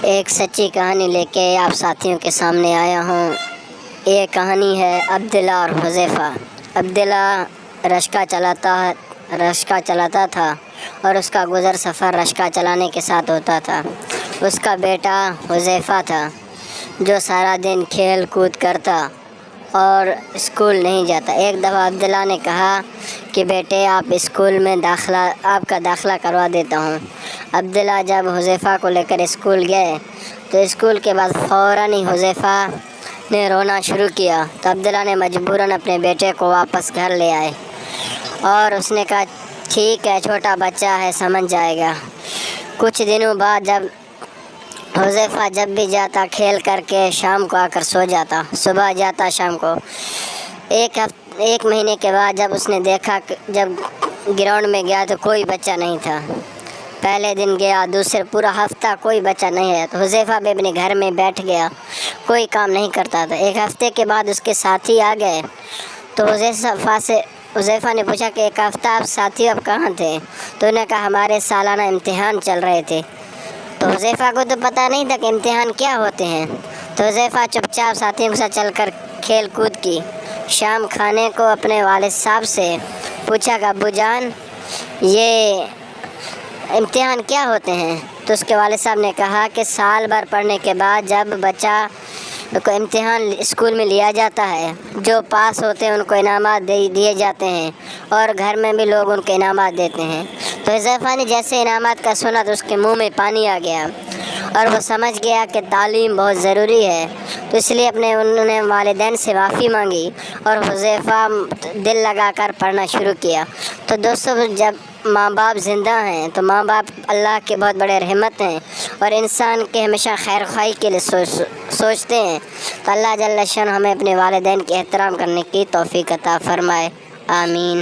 ایک سچی کہانی لے کے آپ ساتھیوں کے سامنے آیا ہوں۔ یہ کہانی ہے عبداللہ اور حذیفہ۔ عبداللہ رشقہ چلاتا تھا اور اس کا گزر سفر رشقہ چلانے کے ساتھ ہوتا تھا۔ اس کا بیٹا حذیفہ تھا جو سارا دن کھیل کود کرتا اور اسکول نہیں جاتا۔ ایک دفعہ عبداللہ نے کہا کہ بیٹے آپ اسکول میں آپ کا داخلہ کروا دیتا ہوں۔ عبداللہ جب حذیفہ کو لے کر اسکول گئے تو اسکول کے بعد فوراً ہی حذیفہ نے رونا شروع کیا تو عبداللہ نے مجبوراً اپنے بیٹے کو واپس گھر لے آئے اور اس نے کہا ٹھیک ہے چھوٹا بچہ ہے سمجھ جائے گا۔ کچھ دنوں بعد جب حذیفہ جب بھی جاتا کھیل کر کے شام کو آ کر سو جاتا، صبح جاتا شام کو۔ ایک مہینے کے بعد جب اس نے دیکھا جب گراؤنڈ میں گیا تو کوئی بچہ نہیں تھا۔ پہلے دن گیا، دوسرے پورا ہفتہ کوئی بچہ نہیں ہے تو حذیفہ بھی اپنے گھر میں بیٹھ گیا، کوئی کام نہیں کرتا تھا۔ ایک ہفتے کے بعد اس کے ساتھی آ گئے تو حذیفہ نے پوچھا کہ ایک ہفتہ آپ ساتھی اب کہاں تھے؟ تو انہوں نے کہا ہمارے سالانہ امتحان چل رہے تھے۔ تو حذیفہ کو تو پتہ نہیں تھا کہ امتحان کیا ہوتے ہیں، تو حذیفہ چپ چاپ ساتھیوں کے ساتھ چل کر کھیل کود کی۔ شام کھانے کو اپنے والد صاحب سے پوچھا کہ ابو جان یہ امتحان کیا ہوتے ہیں؟ تو اس کے والد صاحب نے کہا کہ سال بھر پڑھنے کے بعد جب بچہ کو امتحان اسکول میں لیا جاتا ہے، جو پاس ہوتے ہیں ان کو انعامات دیے جاتے ہیں اور گھر میں بھی لوگ ان کو انعامات دیتے ہیں۔ تو حذیفہ نے جیسے انعامات کا سنا تو اس کے منہ میں پانی آ گیا اور وہ سمجھ گیا کہ تعلیم بہت ضروری ہے، تو اس لیے انہوں نے والدین سے معافی مانگی اور حذیفہ دل لگا کر پڑھنا شروع کیا۔ تو دوستو جب ماں باپ زندہ ہیں تو ماں باپ اللہ کے بہت بڑے رحمت ہیں اور انسان کے ہمیشہ خیر خواہی کے لیے سوچتے ہیں، تو اللہ جل شانہ ہمیں اپنے والدین کے احترام کرنے کی توفیق عطا فرمائے، آمین۔